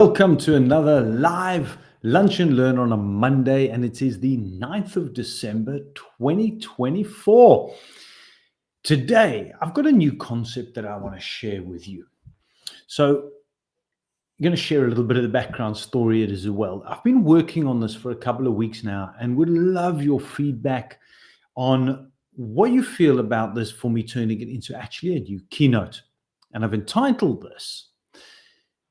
Welcome to another live lunch and learn on a Monday, and it is the 9th of December 2024. Today, I've got a new concept that I want to share with you. So, I'm going to share a little bit of the background story as well. I've been working on this for a couple of weeks now and would love your feedback on what you feel about this for me turning it into actually a new keynote. And I've entitled this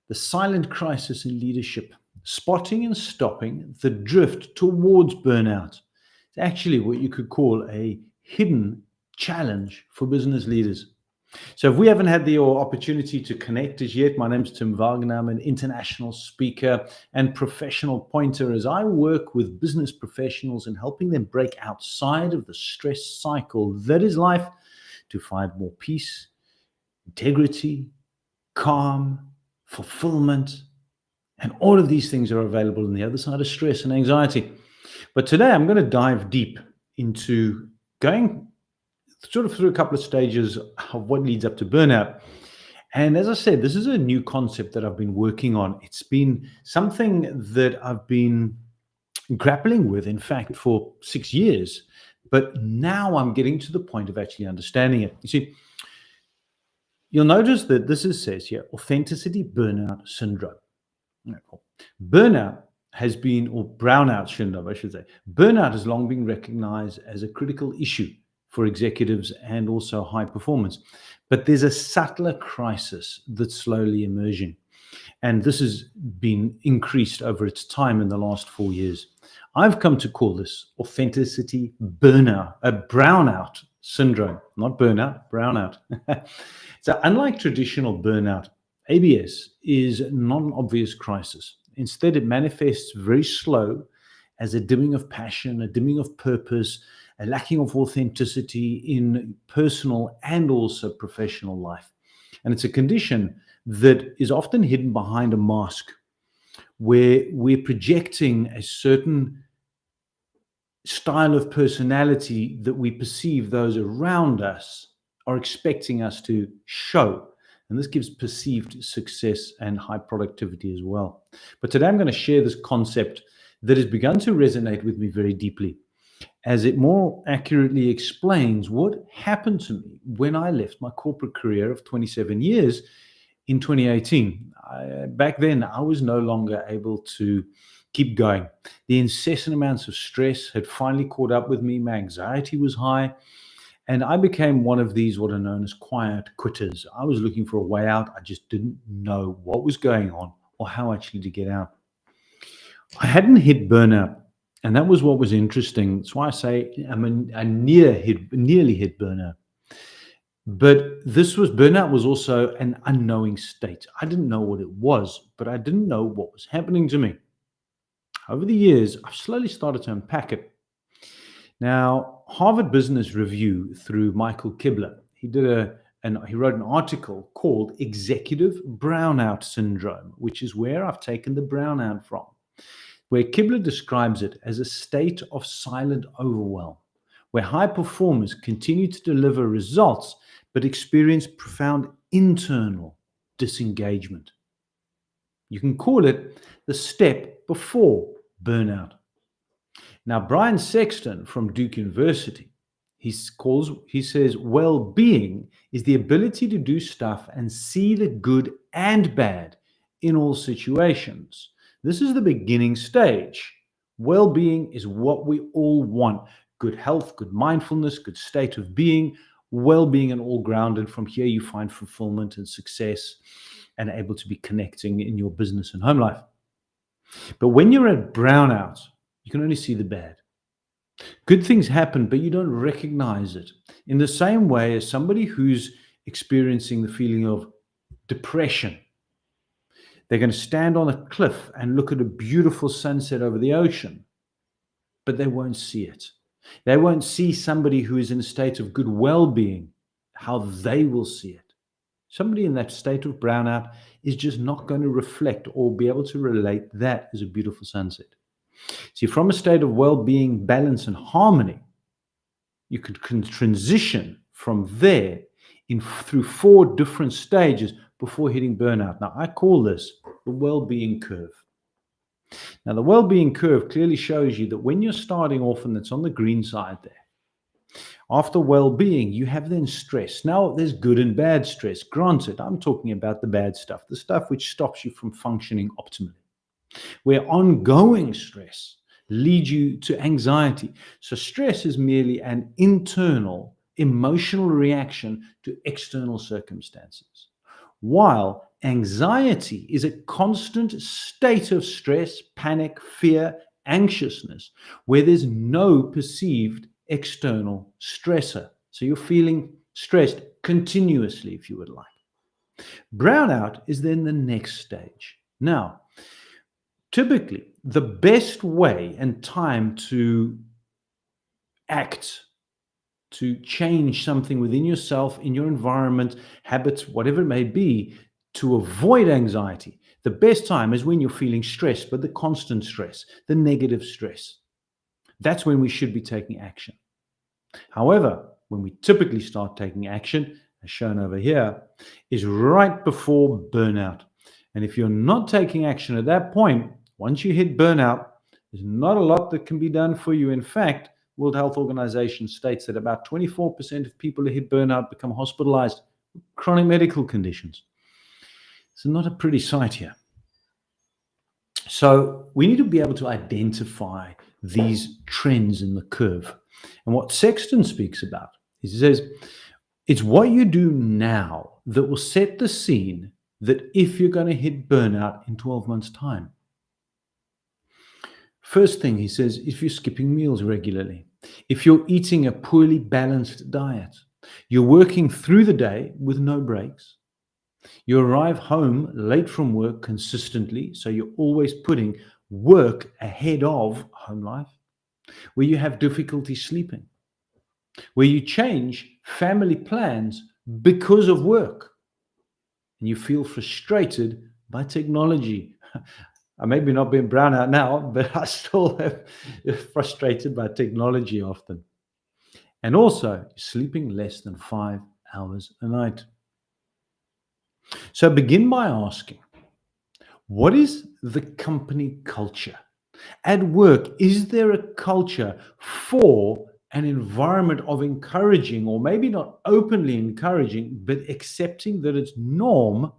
The Silent Crisis in Leadership, Spotting and Stopping the Drift Towards Burnout. It's actually what you could call a hidden challenge for business leaders. So if we haven't had the opportunity to connect as yet, my name's Tim Wagner. I'm an international speaker and professional pointer as I work with business professionals and helping them break outside of the stress cycle that is life to find more peace, integrity, calm, fulfillment, and all of these things are available on the other side of stress and anxiety. But today I'm going to dive deep into going sort of through a couple of stages of what leads up to burnout. And as I said, this is a new concept that I've been working on. It's been something that I've been grappling with, in fact, for 6 years. But now I'm getting to the point of actually understanding it. You see, you'll notice that this says here, authenticity burnout syndrome. Burnout has been, or brownout syndrome, I should say. Burnout has long been recognized as a critical issue for executives and also high performance. But there's a subtler crisis that's slowly emerging. And this has been increased over its time in the last 4 years. I've come to call this authenticity burnout, a brownout syndrome, not burnout, brownout. So unlike traditional burnout, ABS is not an obvious crisis. Instead, it manifests very slow as a dimming of passion, a dimming of purpose, a lacking of authenticity in personal and also professional life. And it's a condition that is often hidden behind a mask where we're projecting a certain style of personality that we perceive those around us are expecting us to show. And this gives perceived success and high productivity as well. But today I'm going to share this concept that has begun to resonate with me very deeply, as it more accurately explains what happened to me when I left my corporate career of 27 years in 2018. Back then, I was no longer able to keep going. The incessant amounts of stress had finally caught up with me. My anxiety was high. And I became one of these what are known as quiet quitters. I was looking for a way out. I just didn't know what was going on or how actually to get out. I hadn't hit burnout. And that was what was interesting. That's why I say I nearly hit burnout. But burnout was also an unknowing state. I didn't know what it was, but I didn't know what was happening to me. Over the years, I've slowly started to unpack it. Now, Harvard Business Review through Michael Kibler, he wrote an article called Executive Brownout Syndrome, which is where I've taken the brownout from, where Kibler describes it as a state of silent overwhelm, where high performers continue to deliver results but experience profound internal disengagement. You can call it the step before burnout. Now, Brian Sexton from Duke University, he says, well-being is the ability to do stuff and see the good and bad in all situations. This is the beginning stage. Well-being is what we all want. Good health, good mindfulness, good state of being, well-being and all grounded. From here, you find fulfillment and success and able to be connecting in your business and home life. But when you're at brownout, you can only see the bad. Good things happen, but you don't recognize it. In the same way as somebody who's experiencing the feeling of depression, they're going to stand on a cliff and look at a beautiful sunset over the ocean, but they won't see it. They won't see somebody who is in a state of good well-being, how they will see it. Somebody in that state of brownout is just not going to reflect or be able to relate that as a beautiful sunset. See, from a state of well-being, balance, and harmony, you can transition from there through 4 different stages before hitting burnout. Now, I call this the well-being curve. Now, the well-being curve clearly shows you that when you're starting off, and it's on the green side there, after well-being, you have then stress. Now, there's good and bad stress. Granted, I'm talking about the bad stuff, the stuff which stops you from functioning optimally, where ongoing stress leads you to anxiety. So stress is merely an internal emotional reaction to external circumstances, while anxiety is a constant state of stress, panic, fear, anxiousness, where there's no perceived external stressor. So you're feeling stressed continuously, if you would like. Brownout is then the next stage. Now, typically, the best way and time to act, to change something within yourself, in your environment, habits, whatever it may be, to avoid anxiety, the best time is when you're feeling stressed, but the constant stress, the negative stress. That's when we should be taking action. However, when we typically start taking action, as shown over here, is right before burnout. And if you're not taking action at that point, once you hit burnout, there's not a lot that can be done for you. In fact, World Health Organization states that about 24% of people who hit burnout become hospitalized with chronic medical conditions. It's not a pretty sight here. So we need to be able to identify these trends in the curve. And what Sexton speaks about is, he says, it's what you do now that will set the scene that if you're going to hit burnout in 12 months' time. First thing, he says, if you're skipping meals regularly, if you're eating a poorly balanced diet, you're working through the day with no breaks, you arrive home late from work consistently, so you're always putting work ahead of home life, where you have difficulty sleeping, where you change family plans because of work, and you feel frustrated by technology. I may be not being brownout now, but I still have frustrated by technology often. And also sleeping less than 5 hours a night. So begin by asking, what is the company culture? At work, is there a culture for an environment of encouraging, or maybe not openly encouraging, but accepting that it's norm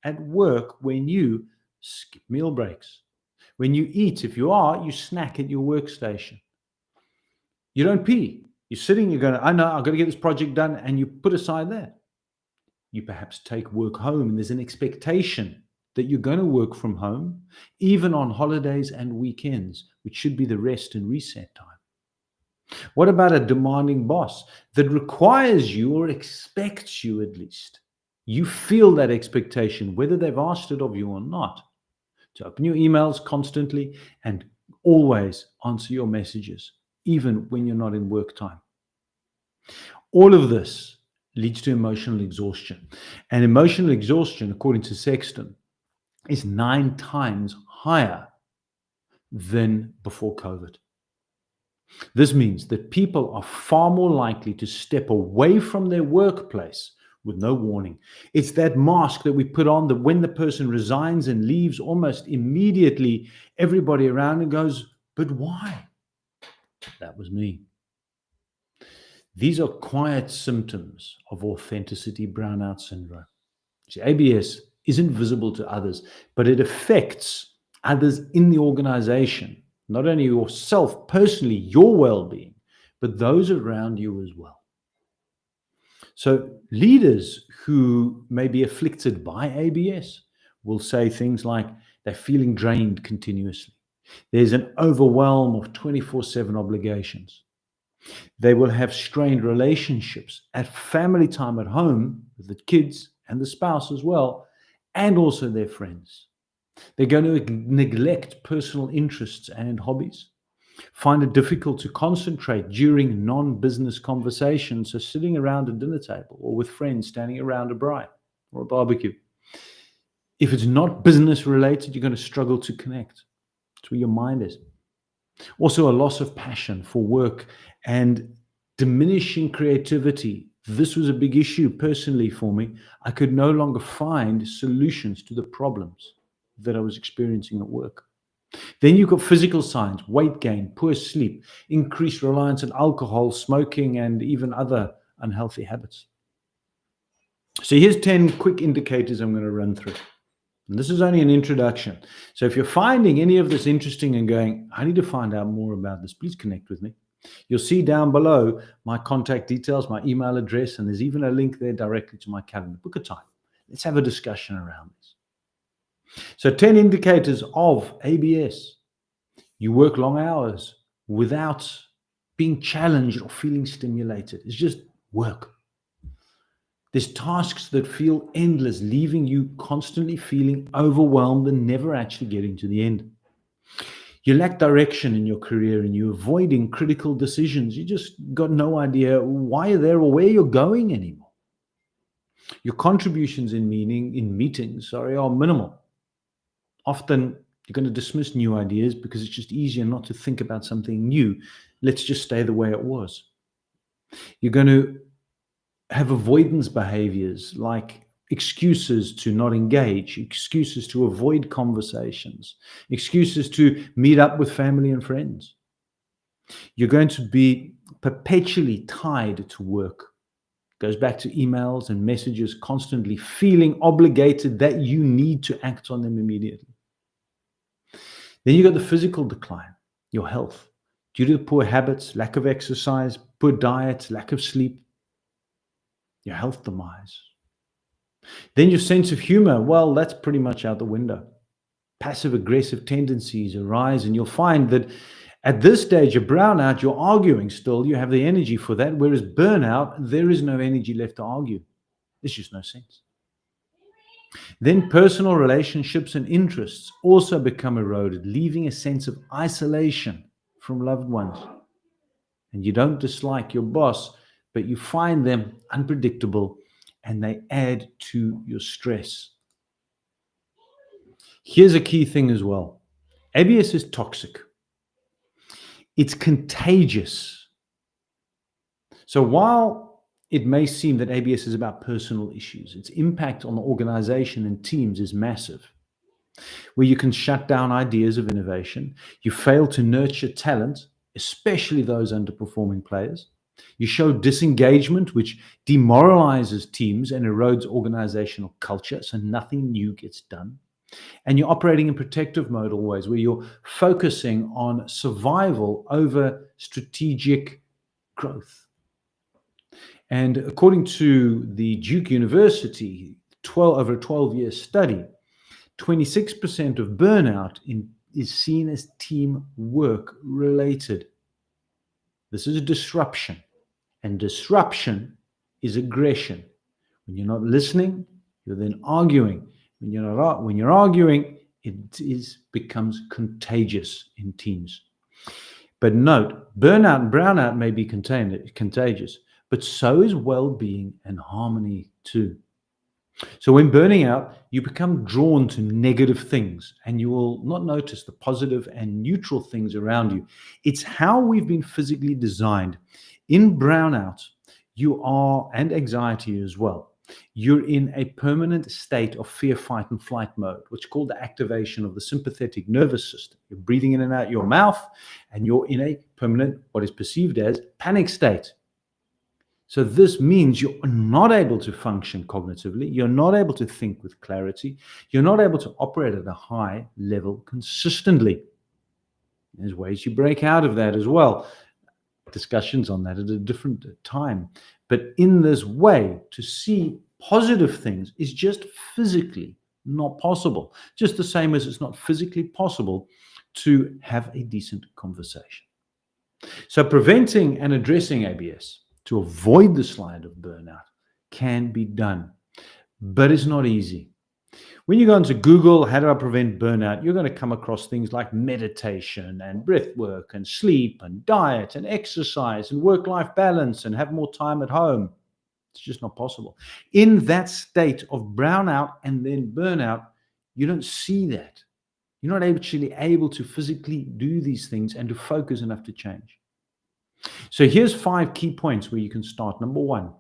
at work when you skip meal breaks? When you eat, if you are, you snack at your workstation. You don't pee. You're sitting, you're going, I know, I've got to get this project done, and you put aside that. You perhaps take work home, and there's an expectation that you're going to work from home, even on holidays and weekends, which should be the rest and reset time. What about a demanding boss that requires you, or expects you at least? You feel that expectation, whether they've asked it of you or not, to open your emails constantly and always answer your messages, even when you're not in work time. All of this leads to emotional exhaustion. And emotional exhaustion, according to Sexton, is 9 times higher than before COVID. This means that people are far more likely to step away from their workplace with no warning. It's that mask that we put on, that when the person resigns and leaves, almost immediately everybody around and goes, but why? That was me. These are quiet symptoms of authenticity brownout syndrome. See, ABS isn't visible to others, but it affects others in the organization, not only yourself personally, your well-being, but those around you as well. So leaders who may be afflicted by ABS will say things like they're feeling drained continuously. There's an overwhelm of 24/7 obligations. They will have strained relationships at family time at home with the kids and the spouse as well, and also their friends. They're going to neglect personal interests and hobbies, find it difficult to concentrate during non-business conversations, so sitting around a dinner table or with friends standing around a braai or a barbecue. If it's not business related, you're going to struggle to connect. That's where your mind is. Also, a loss of passion for work and diminishing creativity. This was a big issue personally for me. I could no longer find solutions to the problems. that I was experiencing at work. Then you've got physical signs: weight gain, poor sleep, increased reliance on alcohol, smoking, and even other unhealthy habits. So here's 10 quick indicators I'm going to run through. And this is only an introduction. So if you're finding any of this interesting and going, I need to find out more about this, please connect with me. You'll see down below my contact details, my email address, and there's even a link there directly to my calendar. Book a time. Let's have a discussion around this. So 10 indicators of ABS. You work long hours without being challenged or feeling stimulated. It's just work. There's tasks that feel endless, leaving you constantly feeling overwhelmed and never actually getting to the end. You lack direction in your career and you're avoiding critical decisions. You just got no idea why you're there or where you're going anymore. Your contributions in meetings are minimal. Often you're going to dismiss new ideas because it's just easier not to think about something new. Let's just stay the way it was. You're going to have avoidance behaviors like excuses to not engage, excuses to avoid conversations, excuses to meet up with family and friends. You're going to be perpetually tied to work. Goes back to emails and messages, constantly feeling obligated that you need to act on them immediately. Then you got the physical decline, your health, due to poor habits, lack of exercise, poor diet, lack of sleep. Your health demise. Then your sense of humor, well, that's pretty much out the window. Passive aggressive tendencies arise, and you'll find that at this stage of brownout, you're arguing still, you have the energy for that, whereas burnout, there is no energy left to argue. There's just no sense. Then personal relationships and interests also become eroded, leaving a sense of isolation from loved ones. And you don't dislike your boss, but you find them unpredictable and they add to your stress. Here's a key thing as well. ABS is toxic. It's contagious. So while it may seem that ABS is about personal issues, its impact on the organization and teams is massive. Where you can shut down ideas of innovation, you fail to nurture talent, especially those underperforming players. You show disengagement, which demoralizes teams and erodes organizational culture, so nothing new gets done. And you're operating in protective mode always, where you're focusing on survival over strategic growth. And according to the Duke University, over a 12-year study, 26% of burnout is seen as teamwork related. This is a disruption, and disruption is aggression. When you're not listening, you're then arguing. When you're arguing, it becomes contagious in teams. But note, burnout and brownout may be contagious, but so is well-being and harmony too. So when burning out, you become drawn to negative things and you will not notice the positive and neutral things around you. It's how we've been physically designed. In brownout, and anxiety as well, you're in a permanent state of fear, fight, and flight mode, which is called the activation of the sympathetic nervous system. You're breathing in and out your mouth, and you're in a permanent, what is perceived as, panic state. So this means you're not able to function cognitively. You're not able to think with clarity. You're not able to operate at a high level consistently. There's ways you break out of that as well. Discussions on that at a different time. But in this way, to see positive things is just physically not possible. Just the same as it's not physically possible to have a decent conversation. So preventing and addressing ABS to avoid the slide of burnout can be done, but it's not easy. When you go into Google, how do I prevent burnout? You're going to come across things like meditation and breath work and sleep and diet and exercise and work-life balance and have more time at home. It's just not possible. In that state of brownout and then burnout, you don't see that. You're not actually able to physically do these things and to focus enough to change. So here's 5 key points where you can start. Number 1,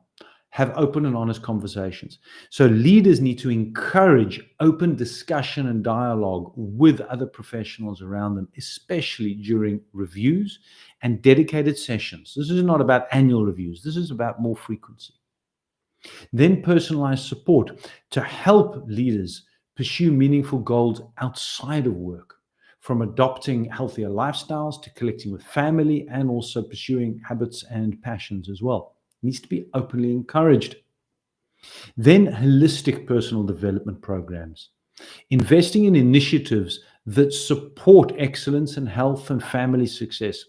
Have open and honest conversations. So leaders need to encourage open discussion and dialogue with other professionals around them, especially during reviews and dedicated sessions. This is not about annual reviews. This is about more frequency. Then personalized support to help leaders pursue meaningful goals outside of work, from adopting healthier lifestyles to connecting with family and also pursuing habits and passions as well. It needs to be openly encouraged. Then holistic personal development programs, investing in initiatives that support excellence and health and family success.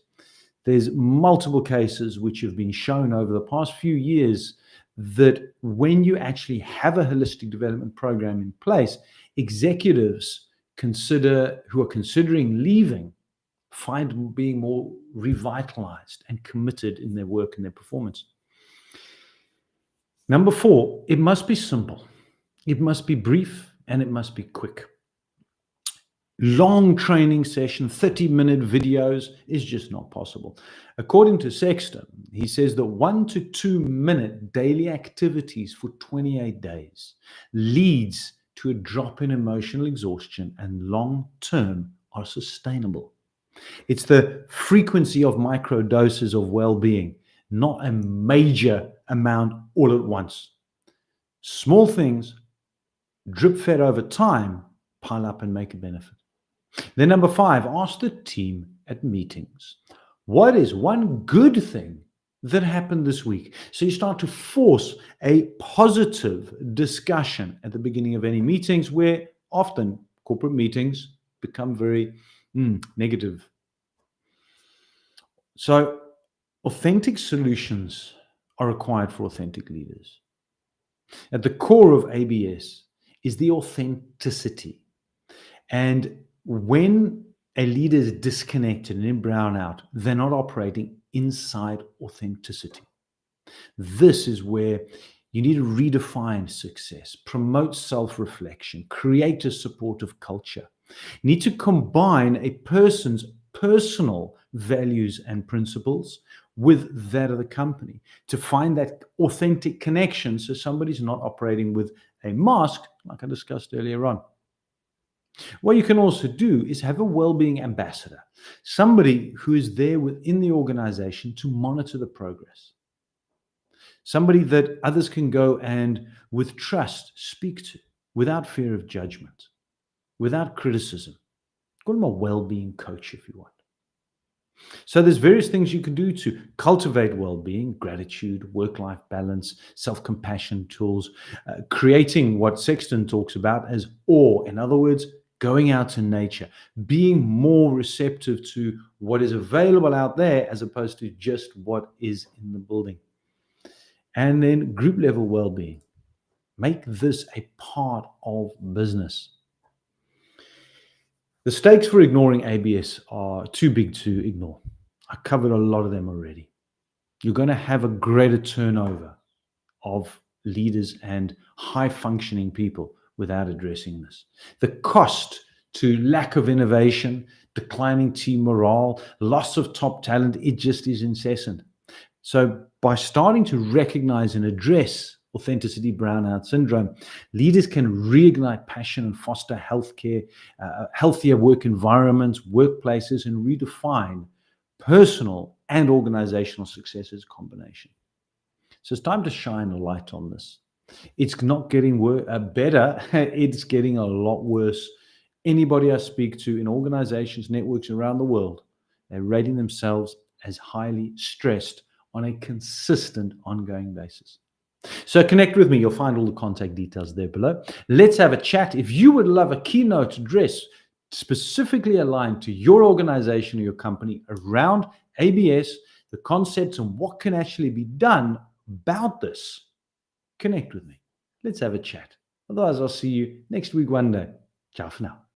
There's multiple cases which have been shown over the past few years that when you actually have a holistic development program in place, executives who are considering leaving find being more revitalized and committed in their work and their performance. Number 4, it must be simple. It must be brief and it must be quick. Long training session, 30-minute videos is just not possible. According to Sexton, he says that 1 to 2 minute daily activities for 28 days leads to a drop in emotional exhaustion and long-term are sustainable. It's the frequency of micro doses of well-being, not a major amount all at once. Small things, drip fed over time, pile up and make a benefit. Then number 5, ask the team at meetings, what is one good thing that happened this week? So you start to force a positive discussion at the beginning of any meetings, where often corporate meetings become very negative. So authentic solutions are required for authentic leaders. At the core of ABS is the authenticity. And when a leader is disconnected and in brownout, they're not operating inside authenticity. This is where you need to redefine success, promote self-reflection, create a supportive culture. You need to combine a person's personal values and principles with that of the company to find that authentic connection, so somebody's not operating with a mask, like I discussed earlier on. What you can also do is have a well-being ambassador, somebody who is there within the organization to monitor the progress, somebody that others can go and with trust speak to without fear of judgment, without criticism. Call them a well-being coach if you want. So there's various things you can do to cultivate well-being: gratitude, work-life balance, self-compassion tools, creating what Sexton talks about as awe. In other words, going out in nature, being more receptive to what is available out there as opposed to just what is in the building. And then group level well-being. Make this a part of business. The stakes for ignoring ABS are too big to ignore. I covered a lot of them already. You're going to have a greater turnover of leaders and high functioning people without addressing this. The cost to lack of innovation, declining team morale, loss of top talent, it just is incessant. So by starting to recognize and address authenticity brownout syndrome, leaders can reignite passion and foster healthier work environments, workplaces, and redefine personal and organizational success as a combination. So it's time to shine a light on this. It's not getting better, it's getting a lot worse. Anybody I speak to in organizations, networks around the world, they're rating themselves as highly stressed on a consistent, ongoing basis. So connect with me. You'll find all the contact details there below. Let's have a chat. If you would love a keynote address specifically aligned to your organization or your company around ABS, the concepts and what can actually be done about this, connect with me. Let's have a chat. Otherwise, I'll see you next week one day. Ciao for now.